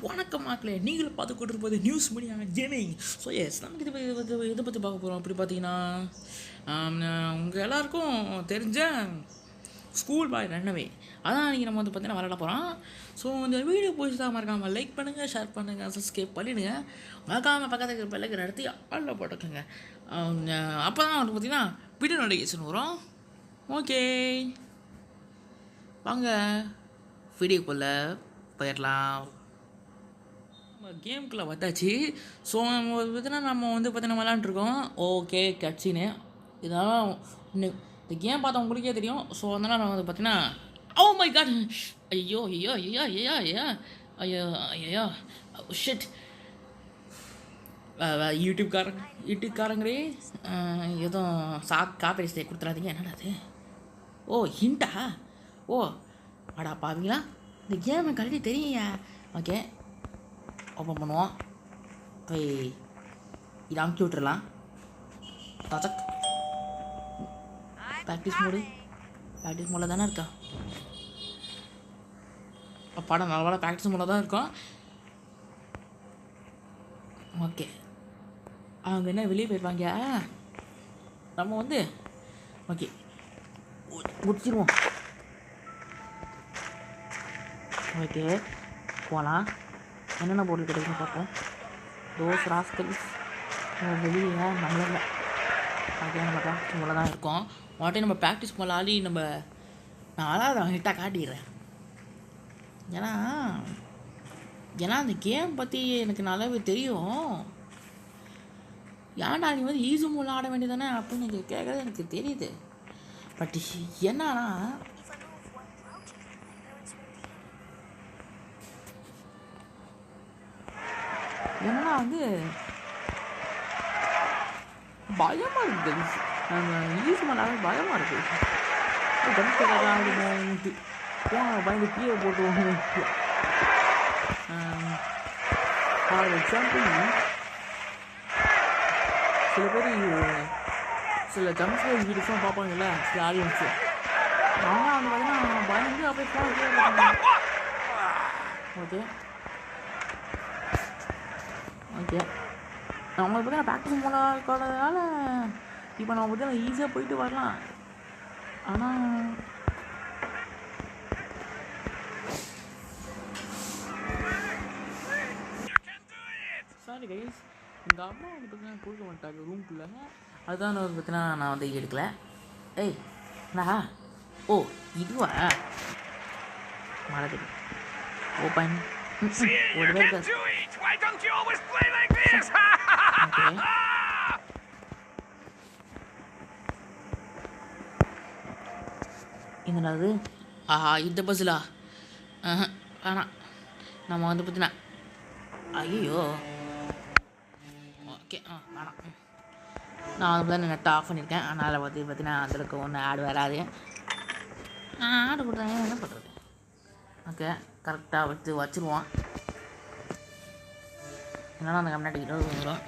வணக்கம் மக்களே, நீங்களும் பார்த்து கொண்டிருப்பது news media gaming. So yes, நமக்கு இதை பற்றி பார்க்க போகிறோம். அப்படி பார்த்தீங்கன்னா, உங்கள் எல்லாருக்கும் தெரிஞ்ச ஸ்கூல் பாய் ரன்னவே அதான் நீங்கள் நம்ம வந்து பார்த்தீங்கன்னா விளையாட போகிறோம். ஸோ இந்த வீடியோ பிடிச்சதா மறக்காமல் லைக் பண்ணுங்கள், ஷேர் பண்ணுங்கள், சப்ஸ்கிரைப் பண்ணிவிடுங்க. மறக்காமல் பக்கத்துக்கு பெல்லைக்கு நடத்தி ஆளில் போட்டுக்கோங்க. அப்போ தான் வந்து பார்த்தீங்கன்னா வீடியோ நோட்டிஃபிகேஷன் வரும். ஓகே, வாங்க வீடியோக்குள்ளே போயிடலாம். கேமுக்குள்ளே வந்தாச்சு. ஸோ பார்த்தீங்கன்னா நம்ம வந்து பார்த்தீங்கன்னா விளாண்டுருக்கோம். ஓகே, கட்சின்னு இதெல்லாம் இந்த கேம் பார்த்தா உங்களுக்கே தெரியும். ஸோ அதனால் நான் வந்து பார்த்தீங்கன்னா ஓ மை காட், ஐயோ ஐயோ ஐயோ ஐயோ ஐயோ ஐயோ ஐயோ ஷிட். யூடியூப்காரங்களே எதுவும் காப்பி ஸ்டே கொடுத்துடாதீங்க. என்னடா அது? ஓ ஹிண்டா? ஓ அடா பாவீங்களா, இந்த கேமை கல்வி தெரியுங்க. ஓகே, ஓப்பன் பண்ணுவோம். போய் இதை அமுக்கி விட்டுறலாம். தச்சக் ப்ராக்டிஸ் மோடில் தானே இருக்கா படம்? நல்ல ப்ராக்டிஸ் மோடில் தான் இருக்கும். ஓகே, அவங்க என்ன வெளியே போயிடுவாங்க. நம்ம வந்து ஓகே முடிச்சிடுவோம். ஓகே போகலாம். என்னென்ன பொருள் கிடைக்குன்னு பார்ப்போம். தோஸ் ராஸ்கல்ஸ் வெளியே நம்மள அதே நம்ம ப்ராக்டிஸ் போல தான் இருக்கும். வாட்டே நம்ம ப்ராக்டிஸ் போல ஆடி நான் அதை ஹிட்டாக காட்டிடுறேன். ஏன்னா அந்த கேம் பற்றி எனக்கு நல்லாவே தெரியும். ஏன்டா நீ வந்து ஈஸி மூலம் ஆட வேண்டியதானே அப்படின்னு நீங்கள் கேட்குறது எனக்கு தெரியுது. பட் என்னன்னா வந்து பயமாக இருக்குது. ஈஸி பண்ணாலும் பயமாக இருக்குது. ஆடுமோன்ட்டு பயந்து கீழே போட்டுவோம். ஃபார் எக்ஸாம்பிள், சில பேர் சில ஜம்ப்ஸ்கேர் வீடியோஸ்லாம் பார்ப்பாங்கல்ல, சில ஆடியன்ஸு, அவங்க வந்து பார்த்தீங்கன்னா பயந்து அப்படியே போன. ஓகே ஓகே, நம்ம பார்த்தீங்கன்னா ப்ராக்டிஸ் மூலம் இருக்கிறதுனால இப்போ நம்ம பார்த்தீங்கன்னா ஈஸியாக போயிட்டு வரலாம். ஆனால் சாரி கைஸ், எங்கள் அம்மா வந்து பார்த்தீங்கன்னா கொடுக்க மாட்டாங்க ரூம்குள்ளே. அதுதான் வந்து பார்த்தீங்கன்னா நான் வந்து எடுக்கலை. ஏய் நான் ஓ இதுவா மழை ஓப்பன் ஒரு பேர் என்னது? ஆஹா, இந்த பஸ்ஸிலா? வேணாம், நம்ம வந்து பார்த்தீங்கன்னா ஐயோ ஓகே வேணாம். நான் வந்து நெட்டை ஆஃப் பண்ணியிருக்கேன். அதனால் வந்து பார்த்தீங்கன்னா அந்தளவுக்கு ஒன்றும் ஆடு வராது. நான் ஆடு கொடுத்தேன், என்ன பண்ணுறது? ஓகே, கரெக்டாக வச்சுருவோம். என்னன்னா அந்த கம்னாட்டி கிட்ட வந்துடும்.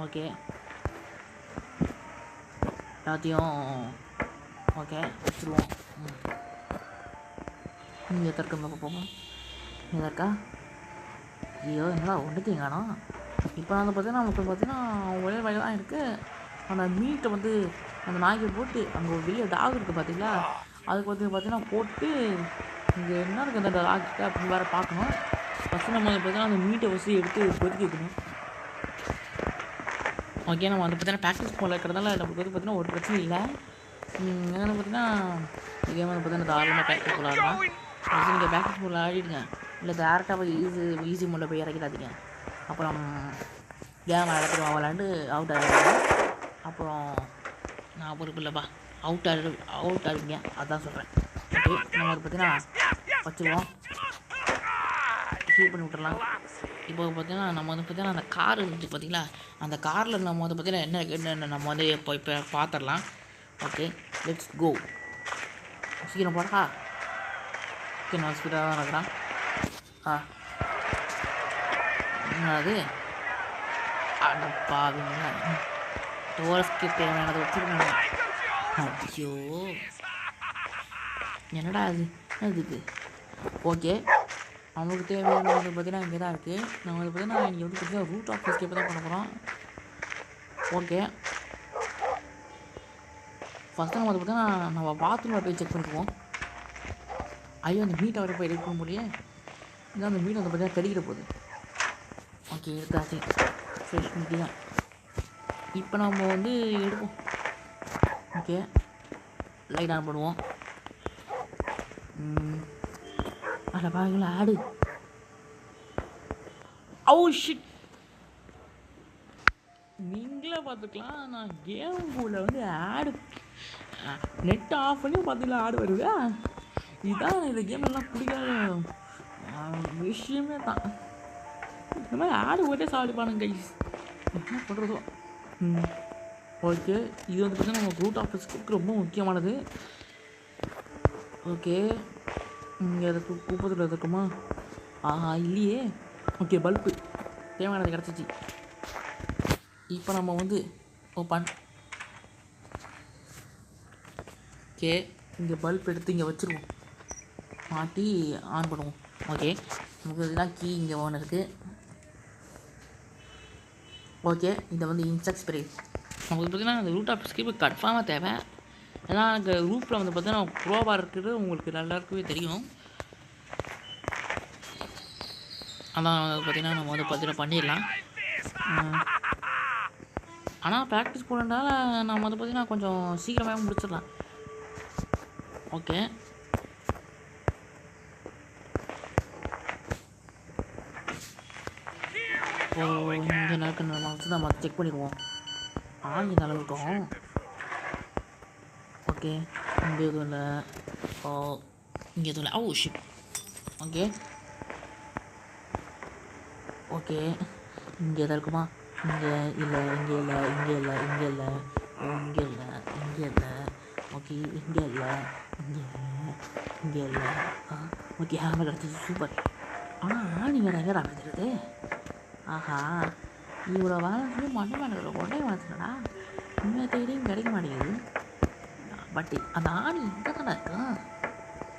ஓகே, எல்லாத்தையும் ஓகே வச்சுருவோம். நீங்கள் எத்தனை பார்ப்போம். நீங்கள் இருக்கா? ஐயோ என்னடா ஒன்றுத்தையும் காணோம். இப்போ வந்து பார்த்தீங்கன்னா நமக்கு பார்த்தீங்கன்னா ஒரே வயல் தான் இருக்குது. அந்த மீட்டை வந்து அந்த நாய்க்கு போட்டு அங்கே ஒரு வெளியே டாக் இருக்குது பார்த்தீங்களா, அதுக்கு வந்து பார்த்தீங்கன்னா போட்டு இங்கே என்ன இருக்குது அந்த டாக்கிட்ட அப்படின்னு வேறு பார்க்கணும். ஃபஸ்ட்டு நம்ம வந்து பார்த்தீங்கன்னா அந்த மீட்டை ஃபஸ்ட்டு எடுத்து கொதிக்க வைக்கணும். ஓகே, நம்ம வந்து பார்த்தீங்கன்னா ப்ராக்டிஸ் போல இருக்கிறதால நமக்கு வந்து பார்த்தீங்கன்னா ஒரு பிரச்சனை இல்லை. என்னென்னு பார்த்தீங்கன்னா இதே மாதிரி பார்த்தீங்கன்னா தாராளமாக ப்ராக்டிஸ் போல ஆடலாம். ஃபஸ்ட்டு நீங்கள் ப்ராக்டிஸ் போல ஆடிடுங்க, இல்லை டேரெக்டாக போய் ஈஸி மோடில் போய் இறக்கிடாதீங்க. அப்புறம் கேம் இடத்துல விளாண்டு அவுட் ஆகிடுவாங்க. அப்புறம் நான் பொறுப்பில்லைப்பா, அவுட் ஆடுவீங்க, அதான் சொல்கிறேன். ஓகே, நம்ம வந்து பார்த்தீங்கன்னா வச்சுருவோம், ஹீட் பண்ணி விட்டுறலாம். இப்போ பார்த்தீங்கன்னா நம்ம வந்து பார்த்தீங்கன்னா அந்த கார் இருந்துச்சு பார்த்தீங்களா, அந்த காரில் நம்ம வந்து பார்த்தீங்கன்னா என்ன நம்ம வந்து இப்போ பார்த்துடலாம். Okay, let's go. சீக்கிரம் போடா. ஓகே, நான் ஸ்பீடாக தான் இருக்கிறான். அது அடப்பாவீங்க, டோரஸ்க்கு தேவையானதை வச்சுருக்காங்க. ஐயோ என்னடா அது? அதுக்கு ஓகே, நம்மளுக்கு தேவையான வந்து பார்த்தீங்கன்னா இங்கே தான் இருக்குது. நம்ம வந்து பார்த்தீங்கன்னா இங்கே வந்து பார்த்தீங்கன்னா ரூட் ஆஃப் எஸ்கேப் தான் பண்ண போகிறோம். ஓகே, ஃபஸ்ட்டு நம்ம வந்து பார்த்தீங்கன்னா நம்ம பாத்ரூமில் போய் செக் பண்ணிக்குவோம். ஐயோ, அந்த மீட்டை வர போய் எடுக்கணும் போலியே. இதான் அந்த மீட் வந்து பார்த்தீங்கன்னா கடிக்கிற போகுது. ஓகே, எடுத்தாச்சு. ஃப்ரெஷ் மீட்டி தான். இப்போ நம்ம வந்து எடுப்போம். ஓகே, லைட் ஆன் பண்ணுவோம். அதில் பாருங்களா ஆடு. ஓ ஷிட், நீங்களே பார்த்துக்கலாம். நான் கேம் போர்டில் வந்து ஆடு நெட்டை ஆஃப் பண்ணி பார்த்தீங்களா ஆடு வருதா. இதுதான் இந்த கேம்லாம் பிடிக்காத விஷயமே தான். இந்த மாதிரி ஆடு ஒரே சாப்பிடுப்பானுங்க கைஸ், என்ன பண்ணுறதோ. ஓகே, இது வந்து பார்த்தீங்கன்னா நம்ம ரூட் ஆஃப் எஸ்கேப்க்கு ரொம்ப முக்கியமானது. ஓகே, இங்கே அதுக்கு கூப்பத்தில் இருக்குமா? ஆஹா, இல்லையே. ஓகே, பல்பு தேவையானது கிடச்சிச்சு. இப்போ நம்ம வந்து ஓப்பன். ஓகே, இங்கே பல்ப் எடுத்து இங்கே வச்சுருவோம், மாட்டி ஆன் பண்ணுவோம். ஓகே, நமக்கு இதுதான் கீ இங்கே ஒன்று இருக்குது. ஓகே, இதை வந்து இன்செக்ட் ஸ்ப்ரே நமக்கு பார்த்திங்கன்னா அந்த ரூட் ஆஃப் எஸ்கேப் கன்ஃபார்மாக தேவை. ஏன்னா அங்கே ரூஃபில் வந்து பார்த்தீங்கன்னா க்ரோபார் இருக்குது, உங்களுக்கு எல்லாருக்குமே தெரியும். அதான் பார்த்திங்கன்னா நம்ம வந்து பார்த்தீங்கன்னா பண்ணிடலாம். ஆனால் ப்ராக்டிஸ் போனதால நம்ம வந்து பார்த்திங்கன்னா கொஞ்சம் சீக்கிரமாக முடிச்சிடலாம். ஓகே, இப்போது இங்கே நடக்கிற நம்ம வச்சு நம்ம செக் பண்ணிடுவோம். ஆணி நிலவிட்டோம். ஓகே, இங்கே எதுவும் இல்லை. ஓ, இங்கே எதுவும் இல்லை. Oh shit. ஓகே ஓகே, இங்கே எதாவது இருக்குமா? இங்கே இல்லை, இங்கே இல்லை, இங்கே இல்லை, இங்கே இல்லை, இங்கே இல்லை, இங்கே இல்லை. ஓகே, இங்கே இல்லை, இங்கே இல்லை, இங்கே இல்லை. ஓகே, ஹேமர் கிடச்சிச்சு, சூப்பர். ஆனால் நீங்கள் எங்கடா வந்துடுது? ஆஹா, இவ்வளோ வேலை மண்ணு மேலே கொண்டே வளர்த்துனடா. உண்மையை தேடியும் கிடைக்க மாட்டேங்குது. பட் அந்த ஆணி இங்கே தானே இருக்கும்,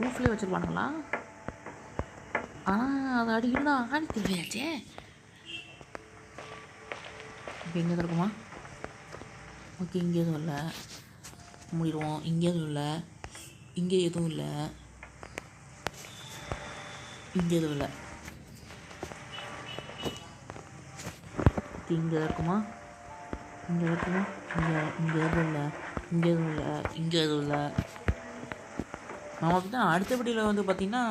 ரூஃப்லேயே வச்சுருப்பானுங்களா? ஆனால் அதை அடிக்கணும்னா ஆணி தேவையாச்சே. இப்போ இங்கே தான் இருக்குமா? ஓகே, இங்கே எதுவும் இல்லை, மூடிடுவோம். இங்கே எதுவும் இல்லை, இங்கே எதுவும் இல்லை, இங்கே எதுவும் இல்லை. இங்கே இருக்குமா? இங்கே இருக்குமா? இங்கே எதுவும் இல்லை, இங்கே எதுவும் இல்லை, இங்கே எதுவும் இல்லை. நம்ம அப்படி தான் அடுத்தபடியில் வந்து பார்த்திங்கன்னா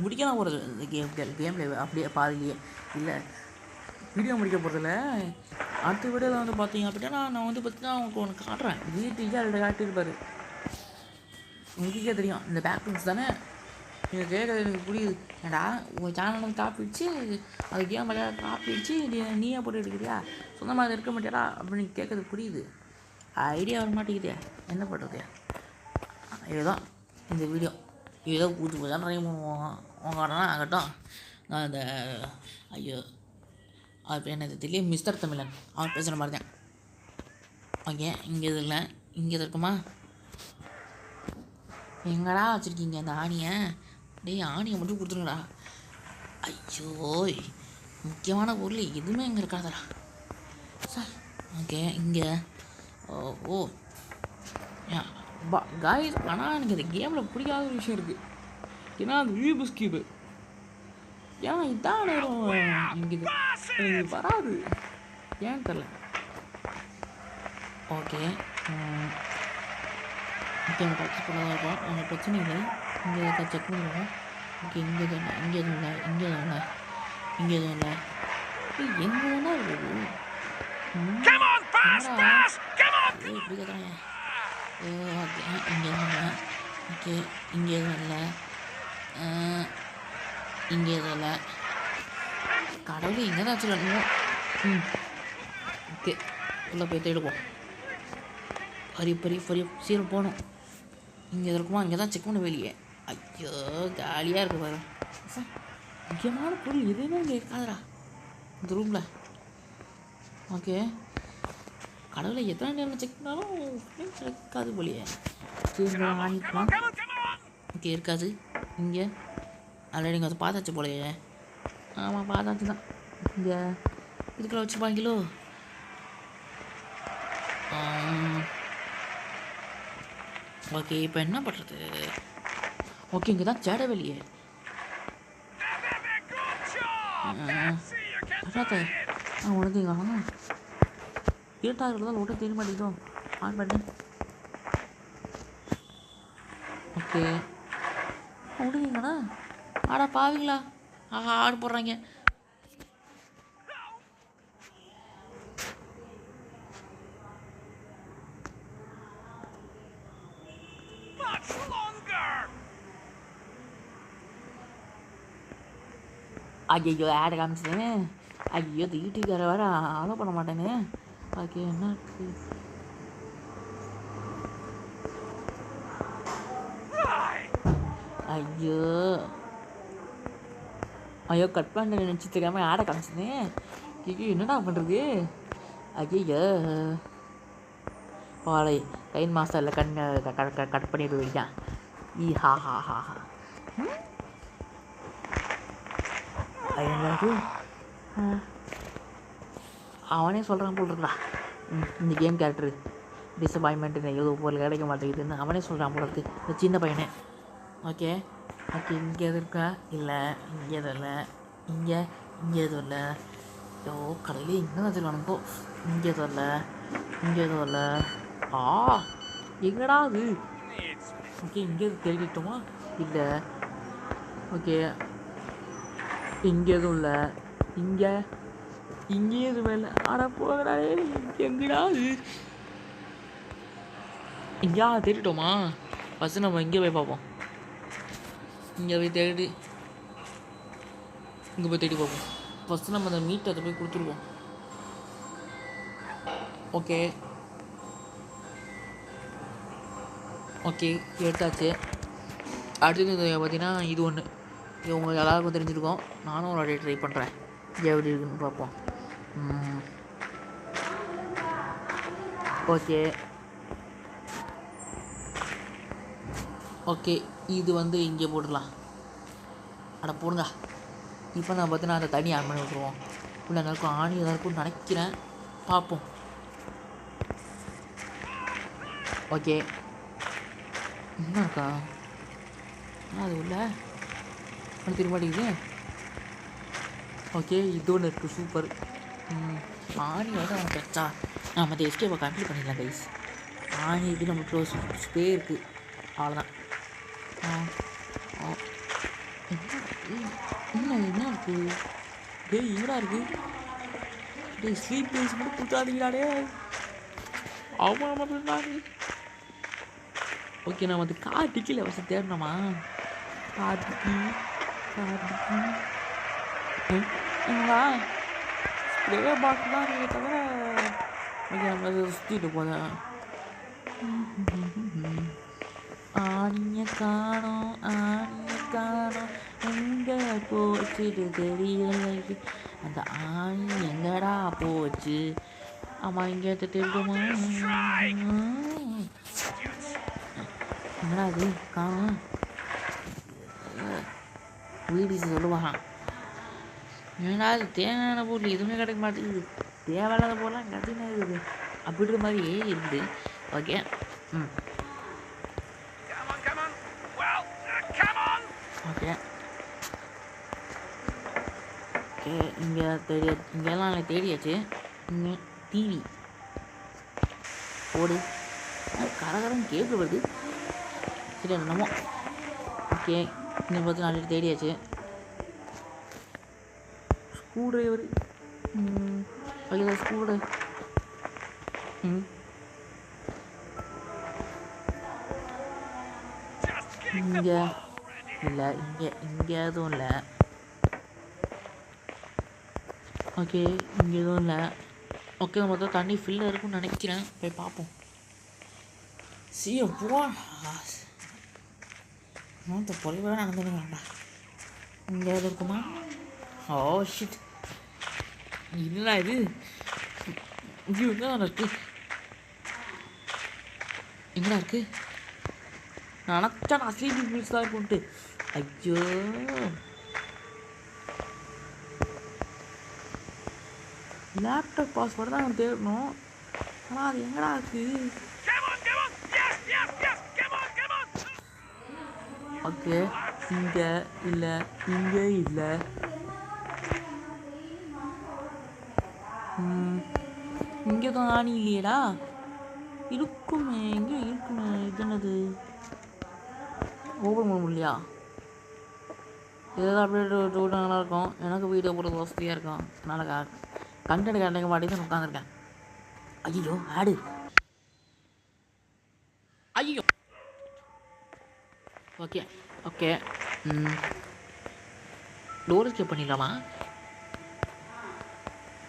முடிக்கலாம் போகிறது இந்த கேமில் அப்படியே பாதிலேயே இல்லை, வீடியோ முடிக்க போகிறதில்ல. அடுத்த வீடியோவில் வந்து பார்த்தீங்க அப்படின்னா நான் வந்து பார்த்தீங்கன்னா அவங்களுக்கு ஒன்று காட்டுறேன். வீட்டுக்கு அதில் காட்டியிருப்பார், உங்களுக்கே தெரியும். இந்த பேக்ரவுண்ட்ஸ் தானே நீங்கள் கேட்குறது எனக்கு புரியுது. ஏடா உங்கள் சேனல் வந்து காப்பி வச்சு அது கேம் விளையாட காப்பி வச்சு நீயே போட்டு எடுக்கிறியா, சொந்தமாக இருக்க மாட்டியாடா அப்படின்னு கேட்குறது புரியுது. ஐடியா வர மாட்டேங்குதே, என்ன பண்ணுறது? இதுதான் இந்த வீடியோ. ஏதோ புது புதுதான் ட்ரை பண்ணுவோம். உங்கள்னா ஆகட்டும். நான் இந்த ஐயோ அது என்னது தெரியல, மிஸ்டர் தமிழன் அவன் பேசுகிற மாதிரி தான். ஓகே, இங்கே இது இல்லை, இங்கே இது இருக்குமா? எங்கடா வச்சுருக்கீங்க அந்த ஆணியை? டேய், ஆணியை மட்டும் கொடுத்துருங்கடா. ஐயோ, முக்கியமான பொருள் எதுவுமே இங்கே இருக்காதடா சார். ஓகே, இங்கே ஓ காய்ஸ். ஆனால் எனக்கு இந்த கேமில் பிடிக்காத ஒரு விஷயம் இருக்குது. ஏன்னா அது ரூபிக்ஸ் கியூப். ஏன்னா இதான் நேரம் எனக்கு இது வராது, ஏன்னு தெரில. ஓகே ஓகே, நம்ம ப்ராக்டிஸ் பண்ண தான் இருக்கோம், அந்த பிரச்சனை இல்லை. இங்கே செக் பண்ணிடுவோம். ஓகே, இங்கே எதுவும் இல்லை, இங்கே எதுவும் இல்லை, இங்கே எதுவும் இல்லை, இங்கே எதுவும் இல்லை. எங்கே வேணா இருக்குது இப்படி கேட்குறாங்க. ஓகே, இங்கே எதுவும் இல்லை. ஓகே, இங்கே எதுவும் இல்லை, இங்கே எதுவும் இல்லை. கடவுள் இங்கே தான் வச்சுருக்கணும். ஓகே, உள்ளே போய் தேடுவோம். சீரம் போகணும். இங்கே இருக்குமா? இங்கே தான் செக் பண்ண வெளியே. ஐயோ, ஜாலியாக இருக்குது பாரு. சார், முக்கியமான பொருள் எதுவுமே இங்கே இருக்காதுடா இந்த ரூமில். ஓகே, கடவுளை எத்தனை நேரம் செக் பண்ணாலும் இருக்காது போலியே. சரி, வாங்கிக்கலாம். ஓகே, இருக்காது. இங்கே ஆல்ரெடி இங்கே வந்து பார்த்தாச்சு போலையே. ஆமாம் பார்த்தாச்சு தான். இங்கே இதுக்குள்ள வச்சுருப்பாங்களோ. ஓகே இப்போ என்ன பண்ணுறது? ஓகே இங்கே தான் தேட வெளியே. உனக்கு இங்கே இருட்டாக இருக்கிறதால ஒன்றும் தெரிய மாட்டேங்குதோ. ஆன் பண்ணு. ஓகே விடுவீங்கண்ணா. ஆடா பாவீங்களா? ஆஹா ஆடு போடுறாங்க. ஐயோ ஆடை காமிச்சிட்டேன்னு. ஐயோ இந்த யூடியூப்கார வேறு அலோ பண்ண மாட்டேன்னு. ஓகே என்ன இருக்குது? ஐயோ ஐயோ கட் பண்ண நினச்சிட்டு இருக்காம ஆடை காமிச்சிட்டேன். ஐயோ என்னடா பண்ணுறது? ஐயோ வாழை கைன் மாஸ்டரில் கட் பண்ணிட்டு வைக்கான். ஹா ஹா ஹா ஹா. என்னது அவனே சொல்கிறான் போல் இருக்கா. இந்த கேம் கேரக்டரு டிசப்பாயின்மெண்ட்டு ஏதோ பொருள் கிடைக்க மாட்டேங்குதுன்னு அவனே சொல்கிறான் போல இருக்குது இந்த சின்ன பையனே. ஓகே ஓகே இங்கே எதுவும் இருக்கா? இல்லை இங்கே எதுவும் இல்லை. இங்கே எதுவும் இல்லை. ஐயோ கடலே இங்கே வச்சுருவானுங்கோ. இங்கே எதுவும் இல்லை. இங்கே எதுவும் இல்லை. எங்கடா அது? ஓகே இங்கே தெரிவிட்டோமா? இல்லை. ஓகே இங்கே எதுவும் இல்லை. இங்கே எதுவும் இல்லை. ஆனால் போகிறா எங்கடா அது? இங்கேயா தேடிட்டோமா? ஃபஸ்ட்டு நம்ம இங்கே போய் பார்ப்போம். இங்கே போய் தேடி இங்கே போய் தேடி பார்ப்போம். ஃபஸ்ட்டு நம்ம அந்த மீட்டை அதை போய் கொடுத்துருவோம். ஓகே ஓகே எடுத்தாச்சு. அடுத்தது பார்த்தீங்கன்னா இது ஒன்று. இது உங்களுக்கு எல்லாருக்கும் தெரிஞ்சிருக்கோம். நானும் ஒரு வாட்டி ட்ரை பண்ணுறேன். எப்படி இருக்குன்னு பார்ப்போம். ஓகே ஓகே இது வந்து இங்கே போட்டுடலாம். அட போடுங்க. இப்போ நான் பார்த்தீங்கன்னா அந்த தண்ணி ஆன் பண்ணி விட்ருவோம். இல்லை எல்லாருக்கும் ஆணி எதாக இருக்கும்னு நினைக்கிறேன். பார்ப்போம். ஓகே என்ன இருக்கா? அது உள்ள ஒன்று தெரிய மாட்டேங்குது. ஓகே இது ஒன்று இருக்குது. சூப்பர். ஆணி வந்து அவன் கிடச்சா நம்ம அந்த எஸ்கேப்பை கம்ப்ளீட் பண்ணிடலாம் கைஸ். ஆணி இது நம்ம க்ளோஸ் ஸ்பே இருக்குது. அவ்வளோதான். என்ன இருக்குது? டேய் என்னடா இருக்குது? டேய் ஸ்லீப் பேஸ் மட்டும் கொடுத்தாதீங்களாடே. ஆமாம் சொன்னாங்க. ஓகே நான் வந்து கார் டிக்கியில் வசதி தேடணுமா? கார் டிக்கி இவங்களா ஸ்ப்ரே பாட்டில் தான் நீங்கள் தவிர. ஓகே நம்ம அதை சுற்றிட்டு போதேன். ஆணிய காணோம் எங்கே போச்சுட்டு தெரியலை. அந்த ஆணி எங்கடா போச்சு? ஆமாம் இங்கே தெரியுமா? என்னடா அது காணும்? வீடு சொல்லுவான். ஏன்னா அது தேவையான பொருள் எதுவுமே கிடைக்க மாட்டேங்குது. தேவையில்லாத பொருளாம் கட்டினா இருக்குது அப்படின்ற மாதிரியே இருக்குது. ஓகே ஓகே ஓகே இங்கே இங்கெல்லாம் தேடியாச்சு. இங்கே டிவி ஓடு கரகரம் கேபிள் வருது. சரி என்னமோ. ஓகே இங்கே பார்த்து நாளைக்கு தேடியாச்சு. Screwdriver okay screwdriver. இங்கே இல்லை. இங்கே எதுவும் இல்லை. ஓகே இங்கே எதுவும் இல்லை. ஓகே மொத்தம் தண்ணி ஃபில்லாக இருக்குன்னு நினைக்கிறேன். போய் பார்ப்போம். போ இந்த பொலிவாக நடந்துட வேண்டாம். இங்கே எது இருக்குமா? ஓ ஷிட் இல்லைடா இது இங்கே தான் இருக்குது. எங்கடா இருக்குது? நினச்சா நான் ஸ்லீப்பிங் பில்ஸ் தான் இருக்குன்ட்டு. ஐயோ, லேப்டாப் பாஸ்வேர்டு தான் அவன் தேடணும். ஆனால் அது எங்கடா இருக்கு? ஓகே, இங்கே இல்லை, இங்கே இல்லை. இங்கே தான் ஆணி இல்லையடா. இருக்குமே, எங்கே இருக்குமே. இது என்னது? ஓப்பன் பண்ண முடியலையா? இதெல்லாம் அப்படியே விட்டு நல்லா இருக்கும். எனக்கு வீடியோ போடுறது வசதியாக இருக்கும். அதனால் கண்டென்ட் கண்டிக்க மாட்டேங்குது உட்காந்துருக்கேன். ஐயோ ஆடு, ஐயோ. ஓகே ஓகே, டோர் எஸ்கேப் பண்ணிடலாமா?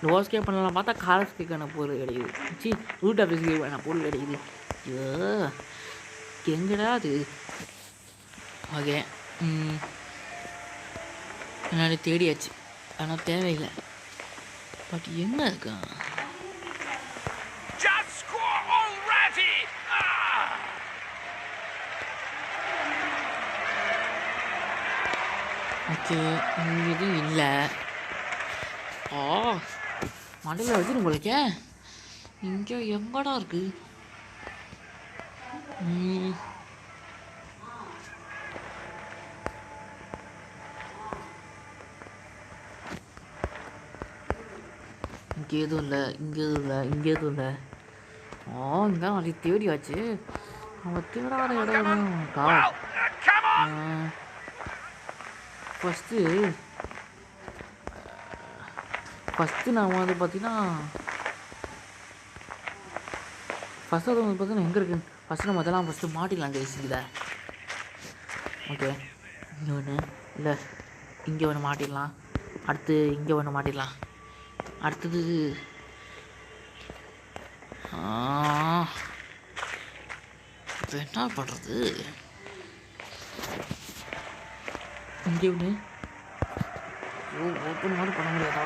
டோர் எஸ்கேப் பண்ணலாம் பார்த்தா கார் எஸ்கேப்பான பொருள் கிடைக்குது. சி, ரூட் ஆஃப் எஸ்கேப்பான பொருள் கிடைக்குது. ஐயோ, எங்கடா அது? ஓகே, என்னால் தேடியாச்சு, ஆனால் தேவையில்லை. பட் என்ன இருக்கா? ஓகே, இங்கே எதுவும் இல்லை. மண்டையில் வச்சுன்னு போலக்கே. இங்கே எங்கடா இருக்கு? இங்கே எதுவும் இல்லை, இங்கே எதுவும் இல்லை, இங்கே எதுவும் இல்லை. இங்கே அது தேடியாச்சு. அவன் தேடாத இடம் ஃபஸ்ட்டு நான் வந்து பார்த்தீங்கன்னா அது வந்து பார்த்தீங்கன்னா எங்கே இருக்குன்னு ஃபஸ்ட்டு நம்ம அதெல்லாம் ஃபஸ்ட்டு மாட்டிடலாம் கைஸில். ஓகே, இங்கே ஒன்று இல்லை, இங்கே ஒன்று மாட்டிடலாம். அடுத்து இங்கே ஒன்று மாட்டிடலாம். அடுத்தது இப்போ என்ன பண்ணுறது? இங்கே ஒன்று ஓப்பன் மாதிரி பண்ண முடியாதா?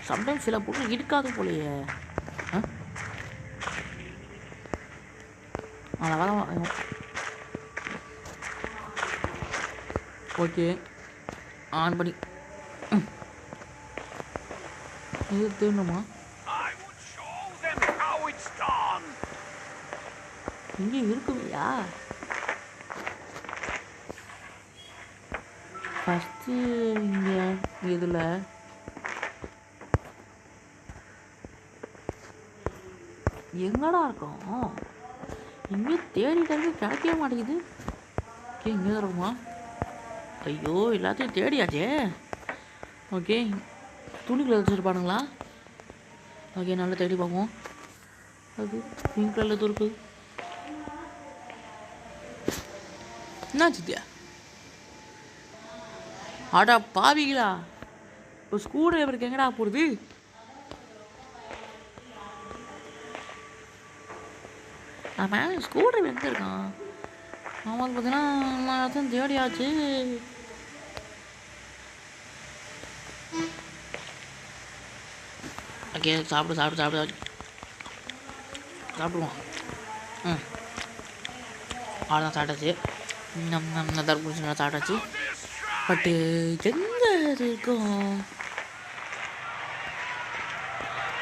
சம்டைம்ஸ் சில பொருள் இருக்காது போலையே. அதனால் ஓகே, ஆன் பண்ணி இது தேடணுமா? இங்கே இருக்குமையா? ஃபஸ்ட்டு இங்கே இதில் எங்கடா இருக்கும்? இங்கே தேடிட்டு கிடைக்கவே மாட்டேங்குது. ஓகே, இங்கே தான் இருக்குமா? ஐயோ, எல்லாத்தையும் தேடியாச்சே. ஓகே, துணிக்குள்ள வச்சுருப்பானுங்களா? ஓகே, நல்லா தேடி பார்ப்போம். அது பிங்க் கலரில் இருக்கு. என்ன சித்தியா? ஆடா பாவிங்களா, இப்போ ஸ்க்ரூ டிரைவருக்கு எங்கடா போடுது? மேலே ஸ்க்ரூ டிரைவர் எங்கே இருக்கான்? அவன் பார்த்தீங்கன்னா நான் தேடியாச்சு. ஓகே, சாப்பிடுவோம். அவ்வளோதான், சாப்பிட்டாச்சு. நம்ம தர்பூசணி நல்லா சாப்பிட்டாச்சு. பட்டு எங்கே இருக்கும்?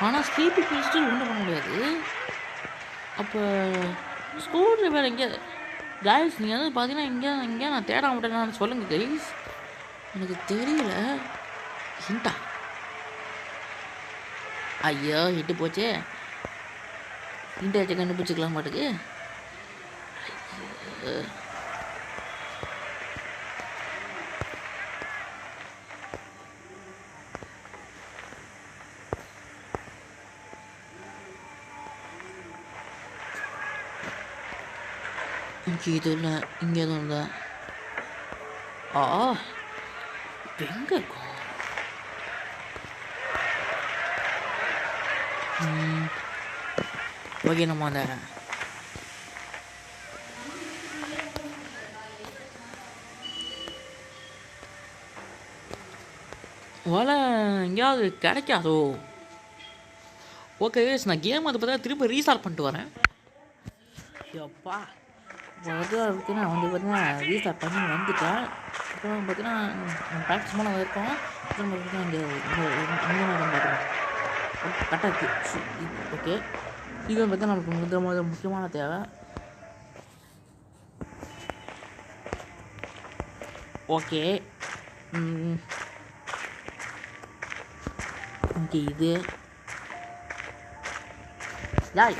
ஆனால் ஸ்லீப்பிங் பிடிச்சிட்டு ஒன்றும் பண்ண முடியாது. அப்போ ஸ்க்ரூ டிரைவர் எங்கே? கைஸ், நீங்கள் வந்து பார்த்தீங்கன்னா இங்கே நான் தேட மாட்டேன்னு சொல்லுங்கள் கைஸ். எனக்கு தெரியல. ஹிண்டா? ஐயோ, ஹிட்டு போச்சே. ஹிண்டை வச்சு கண்டுபிடிச்சிக்கலாம் மாட்டுக்கு. இங்கே இது இல்லை, இங்கே எதுவும் இல்லை. எங்கே இருக்கும்? ஓகே, நம்ம அந்த வேலை எங்கேயாவது கிடைக்காதோ? ஓகே, நான் கேம் அதை பார்த்தா திரும்ப ரீஸ்டார்ட் பண்ணிட்டு வரேன். எப்பா இப்போ வந்து பார்த்தீங்கன்னா பார்த்தீங்கன்னா ரீஸ்டார்ட் பண்ணி வந்துட்டேன். அப்புறம் பார்த்தீங்கன்னா ப்ராக்டிஸ் பண்ண இருக்கோம். அப்புறம் பார்த்தீங்கன்னா இங்கே இங்கே பார்த்துக்கலாம் கரெக்டாக இருக்குது. ஓகே இது பார்த்தா நமக்கு முக்கியமான தேவை. ஓகே ஓகே இது யாய்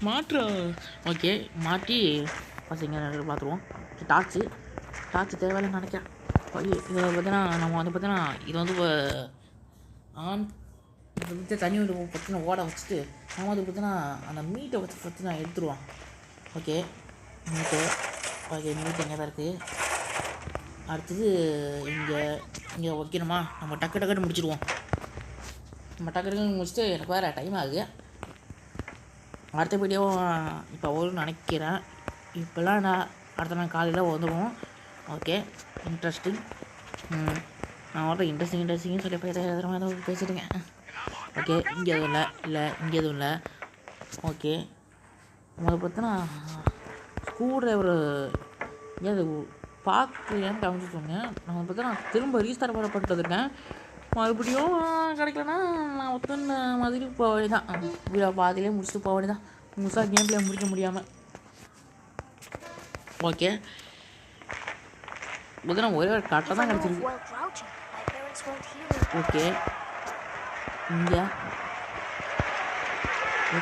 மாற்று. ஓகே மாட்டி பசங்க பார்த்துருவோம். டார்ச்சு தேவையில்லைன்னு நினைக்கிறேன். இதில் பார்த்தீங்கன்னா நம்ம வந்து பார்த்தீங்கன்னா இது வந்து ஆன் இதை தண்ணி வந்து பார்த்தீங்கன்னா ஓட வச்சுட்டு நம்ம வந்து பார்த்தீங்கன்னா அந்த மீட்டை வச்சு பார்த்தீங்கன்னா எடுத்துருவோம். ஓகே மீட்டு எங்கே தான் இருக்குது. அடுத்தது இங்கே வைக்கணுமா? நம்ம டக்கு முடிச்சிடுவோம். நம்ம டக்கு முடிச்சுட்டு எனக்கு வேறு டைம் ஆகுது. அடுத்த வீடியோவும் இப்போ வரும்னு நினைக்கிறேன். இப்போல்லாம் நான் அடுத்த நாள் காலையில் வந்துடுவோம். Okay interesting. நான் வந்து இன்ட்ரெஸ்டிங்னு சொல்லி போய் பேசிட்டுங்க. ஓகே இங்கே எதுவும் இல்லை இங்கே எதுவும் இல்லை. ஓகே முதல்ல பார்த்தோன்னா ஸ்க்ரூ ட்ரைவர் ஏது பார்க்கலையான்னு கவனிச்சுக்கோங்க. நம்ம பார்த்தா நான் திரும்ப ரீஸ்டார்ட் பண்ணிட்டு வந்துருக்கேன். மறுபடியும் கிடைக்கலன்னா நான் ஒத்துன மாதிரி போக வேண்டியதான். வீடியோ பாதியிலே முடிச்சுட்டு போக வேண்டியதான். முழுசாக கேம் பிளே முடிக்க முடியாமல். ஓகே பார்த்தா ஒரே ஒரு கரெக்டாக தான் கிடச்சிருக்கு. ஓகே இங்கே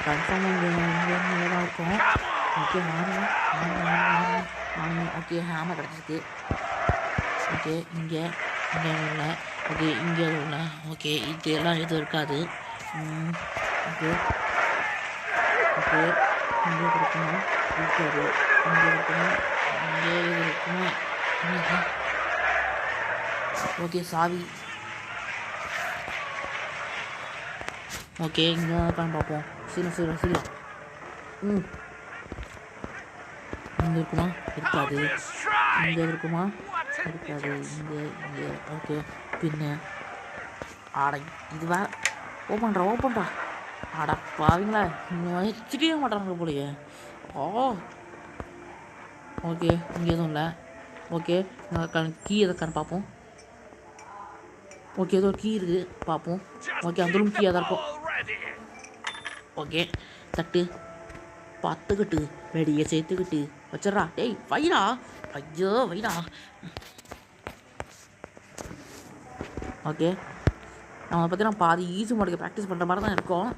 கன்ஃபார்மாக இங்கே தான் இருக்கும். ஓகே ஓகே ஹேமர் கிடச்சிருக்கு. ஓகே இங்கே இல்லை. ஓகே இங்கே இல்லை. ஓகே இது எல்லாம் எதுவும் இருக்காது. ஓகே ஓகே இங்கே இருக்கணும். இருக்காது. இங்கே இருக்கணும். இங்கே இருக்குமா? ஓகே சாவி. ஓகே இங்கே தான் பார்ப்போம். சீக்கிரம் இங்கே இருக்குமா? இருக்காது. இங்கே இருக்குமா? இருக்காது. இங்கே ஓகே பின்ன ஆடை இது வேறு ஓப்பன்டா ஆடா பாவீங்களா வச்சுக்கவே மாட்டாங்க போலையே. ஓகே இங்கே எதுவும் இல்லை. ஓகே கீ எதுக்கான்னு பார்ப்போம். ஓகே ஏதோ ஒரு கீ இருக்குது பார்ப்போம். ஓகே அந்த ரூம் கீயாக தான் இருக்கும். ஓகே தட்டு பத்துக்கிட்டு வெடியை சேர்த்துக்கிட்டு வச்சிட்றா. டேய் வைடா. ஐயோ வைடா. ஓகே நம்ம பார்த்தீங்கன்னா பாதி ஈஸி மோடுக்கு ப்ராக்டிஸ் பண்ணுற மாதிரி தான் இருக்கும்.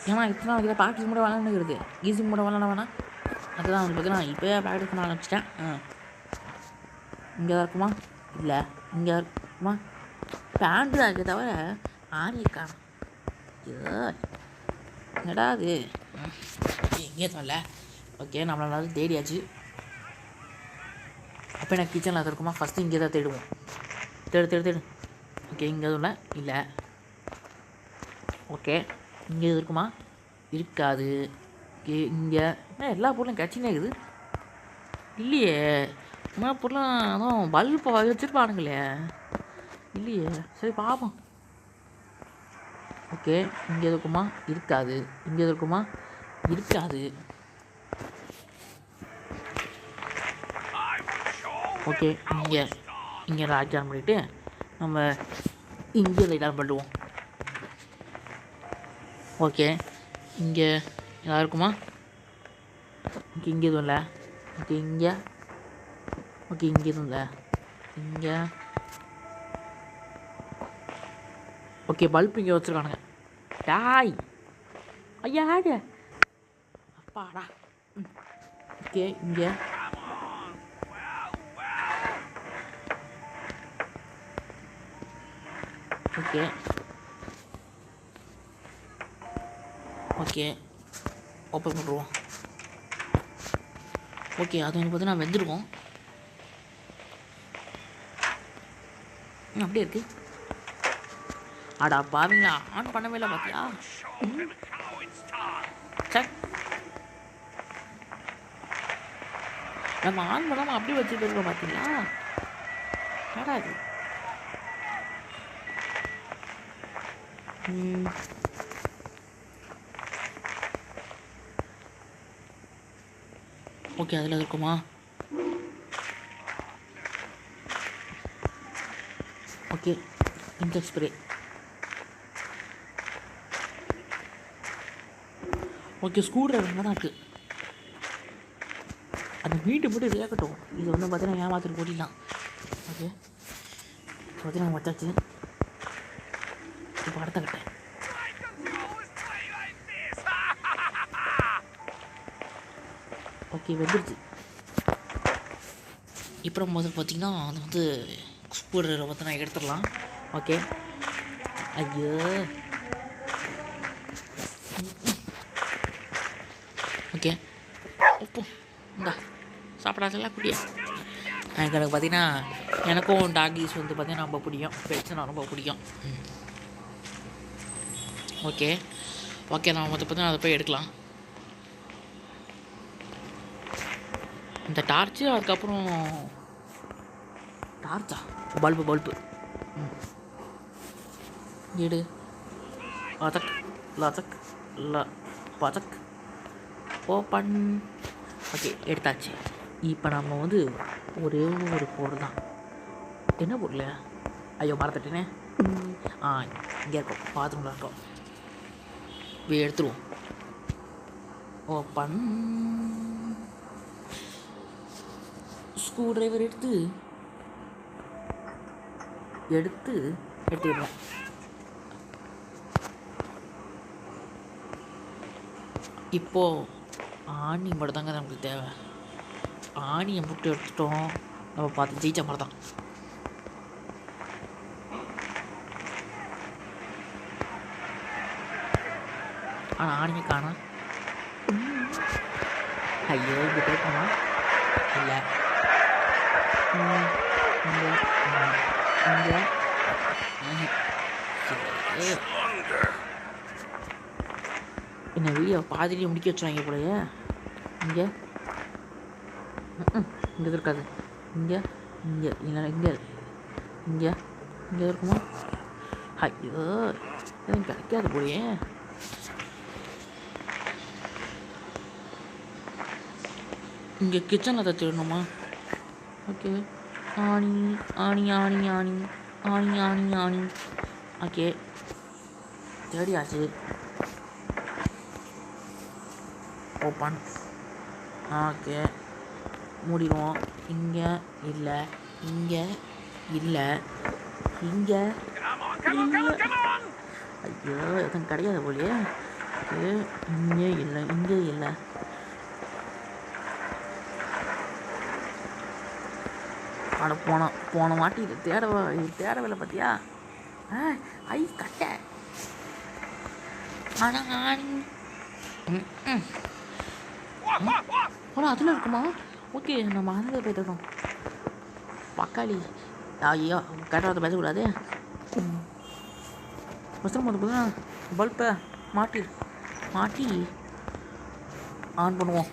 ஏன்னா இப்போ தான் எனக்கு ப்ராக்டிஸ் மோட விளாண்டுக்கிறது. ஈஸி மோட விளாட வேணாம். அதுதான் அவனுக்கு பார்த்தீங்கன்னா இப்போயே ப்ராக்டிஸ் பண்ண ஆரம்பிச்சிட்டேன். இங்கே தான் இருக்குமா? இல்லை இங்கே இருக்குமா? பேண்ட்டு தான் இருக்க தவிர ஆரியிருக்கா. என்னடா அது எங்கே சொல்லல. ஓகே நம்மளால தேடியாச்சு. அப்போ எனக்கு கிச்சனில் அது இருக்குமா? ஃபஸ்ட்டு இங்கே தான் தேடுவோம். தேடு. ஓகே இங்கே எதுவும் இல்லை. ஓகே இங்கே எது இருக்குமா? இருக்காது. ஓகே இங்கே எல்லா பொருளும் கிடச்சினே இருக்குது. இல்லையே எல்லா பொருளும் அதுவும் பல்பு வச்சுருப்பானுங்களே. இல்லையே சரி பார்ப்போம். ஓகே இங்கே எது இருக்குமா? இருக்காது. இங்கே எது இருக்குமா? இருக்காது. ஓகே இங்கே லாக் ஆன் பண்ணிவிட்டு நம்ம இங்கே லைட் ஆன் பண்ணுவோம். ஓகே இங்கே எதாவது இருக்குமா? ஓகே இங்கே எதுவும் இல்லை. ஓகே இங்கே எதுவும் இல்லை. இங்கே ஓகே பல்ப் இங்கே வச்சுருக்கானுங்க. டாய் ஐயா ஆடு அப்பாடா. ஓகே இங்கே ஓகே ஓப்பன் பண்ணுவோம். ஓகே அது வந்து பார்த்தீங்கன்னா வெந்துருக்கும். அப்படியே இருக்குது. ஆடா பாவீங்களா ஆன் பண்ணவே இல்லை பார்த்தியா? சக் நம்ம ஆன் பண்ணாமல் அப்படியே வச்சுட்டு இருக்கோம் பார்த்தீங்களா? ஏடா இது ஓகே, அதில் இருக்குமா? Okay, insect spray. Okay, screw driver அங்கே தான் இருக்குது. அந்த மீட்டு மட்டும் கேட்கட்டும். இது வந்து பார்த்தீங்கன்னா ஏமாத்திட்டு போட்டிடலாம். ஓகே, பார்த்தீங்கன்னா வச்சாச்சு. இப்போ அடுத்த கட்டேன். ஓகே, வெந்துருச்சு. இப்போ நம்ம வந்து பார்த்திங்கன்னா அது வந்து ஸ்க்ரூ ட்ரைவரை வந்து நான் எடுத்துடலாம். ஓகே, ஐயோ, ஓகே, உப்பு இந்தா சாப்பிடாதெல்லாம் குடியா. எனக்கு பார்த்திங்கன்னா எனக்கும் டாகிஸ் வந்து பார்த்திங்கன்னா ரொம்ப பிடிக்கும். பெட்ஸ்னால் ரொம்ப பிடிக்கும். ஓகே ஓகே, நான் வந்து பார்த்திங்கன்னா அதை போய் எடுக்கலாம். இந்த டார்ச்சு, அதுக்கப்புறம் டார்ச்சா, பல்பு எடு. லதக் லதக் பதக் ஓப்பன். ஓகே, எடுத்தாச்சு. இப்போ நம்ம வந்து ஒரே ஒரு பொருள் தான். என்ன பொருள்? ஐயோ, மறந்துட்டேனே. இங்கே இருக்கோம், பாத்ரூமில் இருக்கோம். போய் எடுத்துருவோம். ஓப்பன். ஸ்க்ரூ ட்ரைவர் எடுத்துடுறோம். இப்போது ஆணி மட்டும் தாங்க நமக்கு தேவை. ஆணியை மட்டும் எடுத்துட்டோம், நம்ம பார்த்து ஜெயிச்ச மாதிரி தான். ஆனால் ஆணியை காணோம். ஐயோ, இங்கே போய்க்கோமா? இல்லை, இங்கே என்ன வீடியோ பாதிரியை முடிக்க வச்சுருவாங்க போலயே. இங்கே இங்கே இருக்காது. இங்கே இல்லை, இங்கே இருக்குமா? ஐயோ, எதுவும் கிடைக்காது போலயே. இங்கே கிச்சனில் தச்சிடணுமா? ஓகே, ஆணி. ஓகே, தேடியாச்சு. ஓப்பன். ஓகே, மூடிடுவோம். இங்கே இல்லை, ஐயோ, எதுவும் கிடையாது போலியே. ஓகே, இங்கே இல்லை. அட போன மாட்டி இது தேடவில்லை பார்த்தியா? ஐ கட்ட. அதில் இருக்குமா? ஓகே, நம்ம அதில் போய்ட்டோம். பக்காளி. ஐயோ, கரெக்டாக பேசக்கூடாது. ஃபஸ்ட்டு வந்து பல்பை மாட்டி ஆன் பண்ணுவோம்.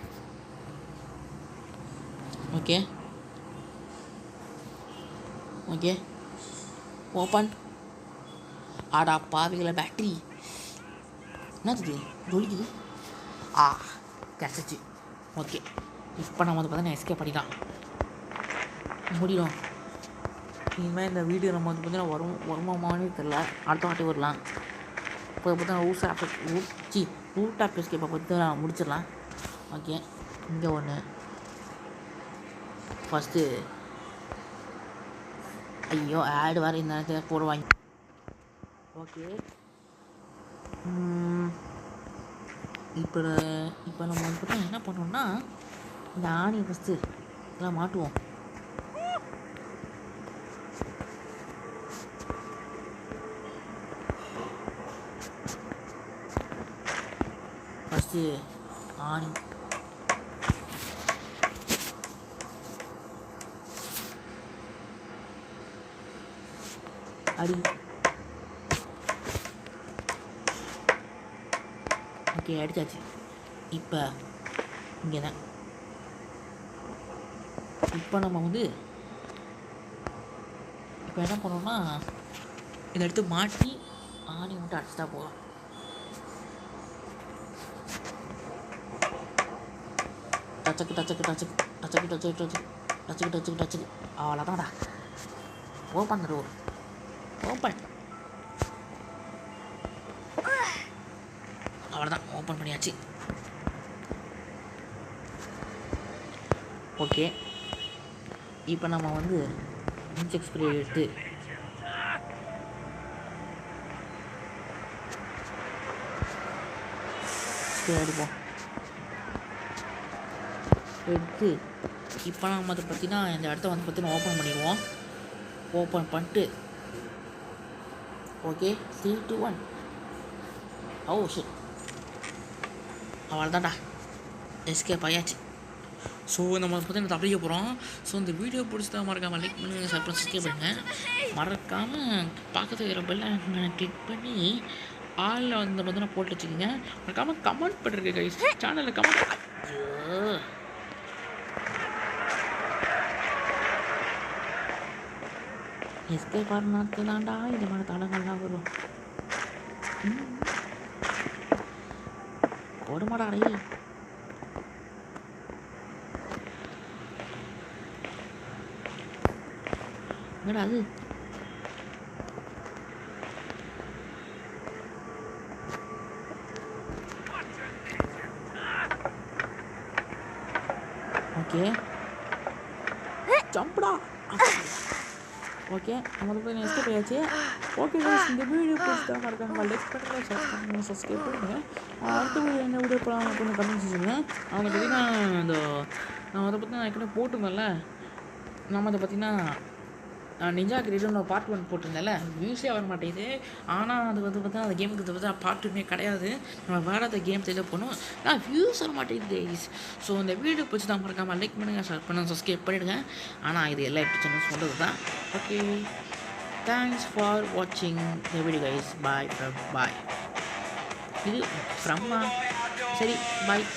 Okay open. ஆடா பாவிகளை, பேட்டரி என்னது ஜொலிக்குது? கிடச்சிச்சு. ஓகே, இப்போ நம்ம வந்து பார்த்தீங்கன்னா எஸ்கேப் பண்ணிடலாம். முடியும். இனிமேல் இந்த வீடியோ நம்ம வந்து பார்த்தீங்கன்னா வருமானே தெரில. அடுத்த வாட்டி வரலாம். இப்போ பார்த்தீங்கன்னா ரூட் ஆஃப் எஸ்கேப்பை பற்றி முடிச்சிடலாம். ஓகே, இங்கே ஒன்று ஃபஸ்ட்டு. ஐயோ, ஆடு வர இந்த நேரத்தில் போடுவாங்க. ஓகே, இப்போ நம்ம வந்து பார்த்தா என்ன பண்ணோம்னா, இந்த ஆணியை ஃபஸ்ட்டு இதெல்லாம் மாட்டுவோம். ஃபஸ்ட்டு ஆணி அடி. ஓகே, அடித்தாச்சு. இப்போ இங்கே தான். இப்போ நம்ம வந்து இப்போ என்ன பண்ணோம்னா, இதை எடுத்து மாட்டி ஆணி மட்டும் அடிச்சுட்டா போகலாம். டச்சக்கு டச்சக்கு டச்சக்கு டச்சக்கு டச்சக்கு டச்சக்கு டச்சக்கு டச்சக்கு டச்சக்கு அவ்வளோதான்டா. Open door, open. அவ்வளோதான், ஓப்பன் பண்ணியாச்சு. ஓகே, இப்போ நம்ம வந்து இன்செக்ட் ஸ்ப்ரே எடுத்து ஸ்ப்ரே அடிப்போம். எடுத்து இப்போ நம்ம அதை பார்த்தீங்கன்னா இந்த இடத்த வந்து பார்த்தீங்கன்னா ஓப்பன் பண்ணிடுவோம். ஓப்பன் பண்ணிட்டு ஓகே 3 2 1 ஓ ஷிட், அவ்வளோதான்டா, எஸ்கேப் ஆயாச்சு. ஸோ நம்ம பார்த்தீங்கன்னா தப்பிக்க போகிறோம். ஸோ இந்த வீடியோ பிடிச்சதா மறக்காமல் லைக் பண்ணுங்கள், சப்ஸ்கிரைப் பண்ணுங்கள். மறக்காமல் பக்கத்தில் இருக்கிற பெல்லை கிளிக் பண்ணி ஆளில் வந்து பார்த்தீங்கன்னா போட்டு வச்சுக்கோங்க. மறக்காமல் கமெண்ட் பண்ணுறேன் கைஸ், சேனலில் கமெண்ட். எஸ்கேப் ஆகினாத்து தான்டா இது மாதிரி தடங்கள்லாம் வரும். ஓடுமாடா டே. என்னடா அது? ஓகே ஜம்ப்டா. ஓகே நம்ம போய் நெக்ஸ்ட் போயாச்சு. ஓகே கைஸ், இந்த வீடியோ பிடிச்சா மறக்காம லைக் பண்ணுங்கள், ஷேர் பண்ணுங்கள், சப்ஸ்கிரைப் பண்ணுங்கள். அடுத்த வீடியோ என்ன வீடியோ போகலாம் கொஞ்சம் கமெண்ட் சொல்லுங்கள். அவங்க பார்த்தீங்கன்னா இந்த நம்ம அதை பற்றி நான் ஏற்கனவே போட்டிருந்தேன்ல, நம்ம அதை பார்த்தீங்கன்னா நிஞ்சா கிரீடம் பார்ட் 1 போட்டிருந்தேன்ல, வியூஸே வர மாட்டேங்குது. ஆனால் அது வந்து பார்த்தா அந்த கேமுக்கு பார்த்தா பார்ட் 2 கிடையாது. நம்ம வேறு அந்த கேம் தேட போனோம், நான் வியூஸ் வர மாட்டேங்குது கைஸ். ஸோ இந்த வீடியோ பிடிச்சி தான் மறக்காமல் லைக் பண்ணுங்கள், ஷேர் பண்ணுங்கள், சப்ஸ்கிரைப் பண்ணிவிடுங்க. ஆனால் இது எல்லா எபிசோடும் சொல்கிறது தான். ஓகே, தேங்க்ஸ் ஃபார் வாட்சிங் த வீடியோ கைஸ். பாய் பாய். இது ஃப்ரம்மா. சரி பாய்.